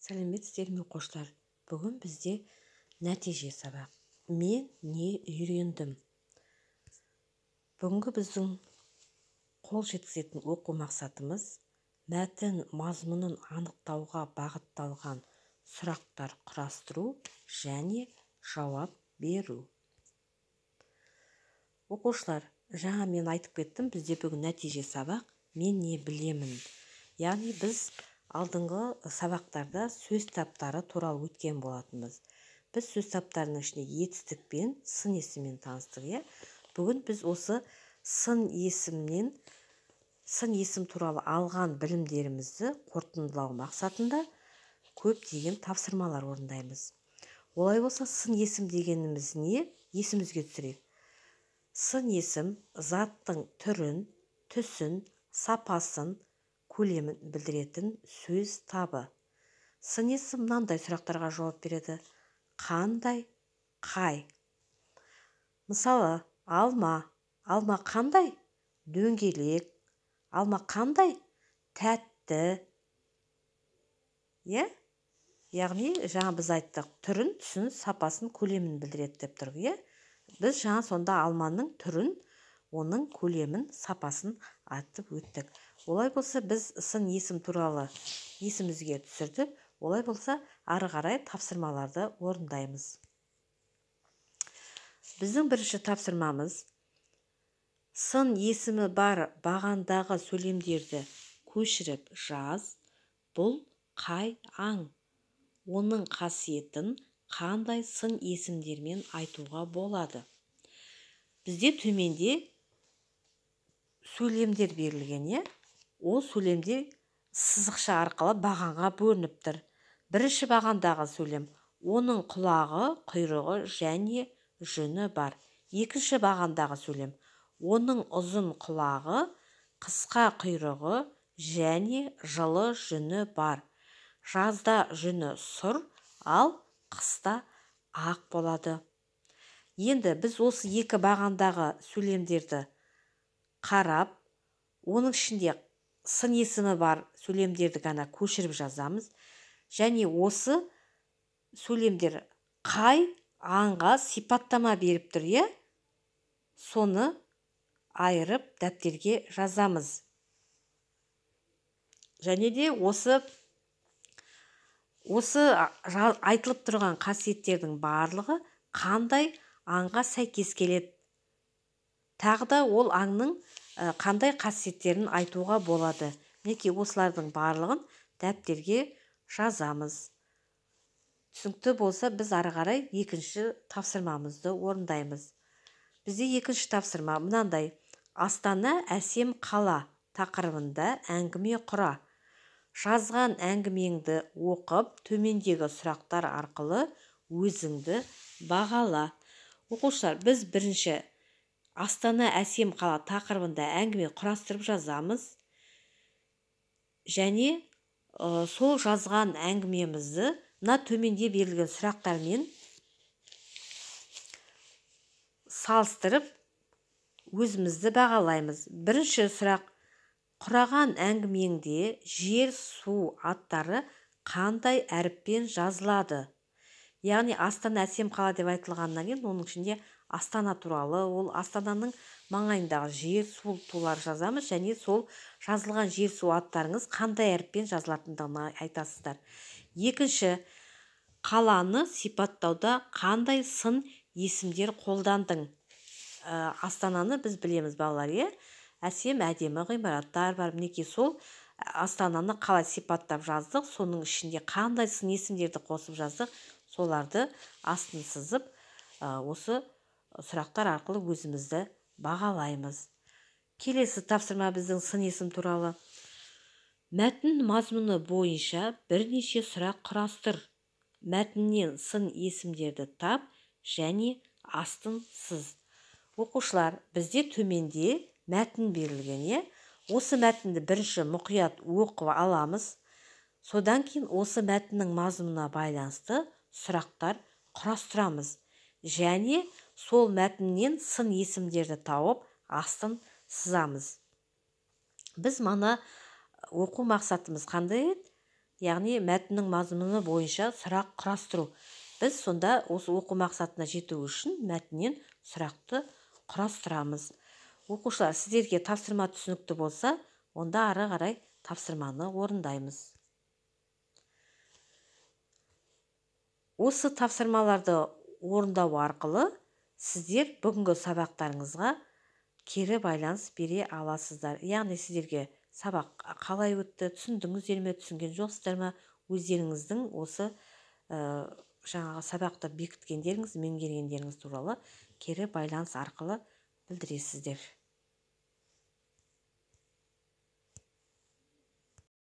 Сәлеметсіздер ме оқушылар? Бүгін бізде нәтиже сабақ. Мен не үйрендім? Бүгінгі біздің қол жеткізетін оқу мақсатымыз мәтін мазмұнын анықтауға бағытталған сұрақтар құрастыру және жауап беру. Оқушылар, жаңа мен айтып кеттім, бізде бүгін нәтиже сабақ. Мен не білемін? Яғни біз алдыңғы сабақтарда сөз таптары туралы өткен болатынбыз. Біз сөз таптарының ішінде етістік пен сын есіммен таныстық. Бүгін біз осы сын есім туралы алған білімдерімізді қорытындылау мақсатында көптеген тапсырмалар орындаймыз. Олай болса, сын есім дегеніміз не? Есімізге түсірейік. Сын есім заттың түрін, түсін, сапасын, көлемін білдіретін сөз табы. Сын есім мынандай сұрақтарға жауап береді. Қандай? Қай? Мысалы, алма. Алма қандай? Дөңгелек. Алма қандай? Тәтті. Яғни, жаңа біз айттық, түрін, түсін, сапасын, көлемін білдіреді деп тұрық. Біз жаңа сонда алманың түрін, оның көлемін, сапасын айтып өттік. Олай болса, біз сын есім туралы есімізге түсірдік. Олай болса, ары қарай тапсырмаларды орындаймыз. Біздің бірінші тапсырмамыз сын есімі бар бағандағы сөйлемдерді көшіріп жаз. Бұл қай аң? Оның қасиетін қандай сын есімдермен айтуға болады? Бізде төменде сөйлемдер берілген, Ол сөйлемдер сызықша арқылы бағанға бөлініп тұр. Бірінші бағандағы сөйлем: оның құлағы, құйрығы және жүні бар. Екінші бағандағы сөйлем: оның ұзын құлағы, қысқа құйрығы және жылы жүні бар. Жазда жүні сұр, ал қыста ақ болады. Енді біз осы екі бағандағы сөйлемдерді қарап, оның ішінде сын есімі бар сөйлемдерді ғана көшіріп жазамыз. Және осы сөйлемдер қай аңға сипаттама беріп тұр, соны айырып дәптерге жазамыз. Және де осы айтылып тұрған қасиеттердің барлығы қандай аңға сәйкес келеді? Тағы да ол аңның қандай қасиеттерін айтуға болады? Мінекей осылардың барлығын дәптерге жазамыз. Түсінікті болса, біз ары қарай екінші тапсырмамызды орындаймыз. Бізде екінші тапсырма мынандай: Астана әсем қала тақырыбында әңгіме құра. Жазған әңгімеңді оқып, төмендегі сұрақтар арқылы өзіңді бағала. Оқушылар, біз бірінші Астана әсем қала тақырыбында әңгіме құрастырып жазамыз. Және сол жазған әңгімемізді мына төменде берілген сұрақтармен салыстырып өзімізді бағалаймыз. Бірінші сұрақ: құраған әңгімеңде жер, су аттары қандай әріппен жазылады? Яғни Астана әсем қала деп айтылғаннан кейін, оның ішінде Астана туралы, ол Астананың маңайындағы жер, су туралы жазамыз. Және сол жазылған жер, су аттарыңыз қандай әріппен жазылатындығын айтасыздар. Екінші: қаланы сипаттауда қандай сын есімдер қолдандың? Астананы біз білеміз, балалар, әсем, әдемі ғимараттар бар. Мінекей сол Астананы қалай сипаттап жаздық, соның ішінде қандай сын есімдерді қосып жаздық, соларды астын сызып, осы сұрақтар арқылы өзімізді бағалаймыз. Келесі тапсырма біздің сын есім туралы. Мәтін мазмұны бойынша бірнеше сұрақ құрастыр. Мәтіннен сын есімдерді тап және астын сыз. Оқушылар, бізде төменде мәтін берілген, Осы мәтінді бірінші мұқият оқып аламыз. Содан кейін осы мәтіннің мазмұнына байланысты сұрақтар құрастырамыз. Және сол мәтіннен сын есімдерді тауып, астын сызамыз. Біз мана оқу мақсатымыз қандай еді? яғни мәтіннің мазмұны бойынша сұрақ құрастыру. Біз сонда осы оқу мақсатына жету үшін мәтіннен сұрақты құрастырамыз. Оқушылар, сіздерге тапсырма түсінікті болса, онда ары қарай тапсырманы орындаймыз. Осы тапсырмаларды орындау арқылы сіздер бүгінгі сабақтарыңызға кері байланыс бере аласыздар. Яғни сіздерге сабақ қалай өтті, түсіндіңіздер ме, түсінген жоқсыздар ма, өздеріңіздің осы жаңағы сабақты бекіткендеріңіз, меңгергендеріңіз туралы кері байланыс арқылы білдіресіздер.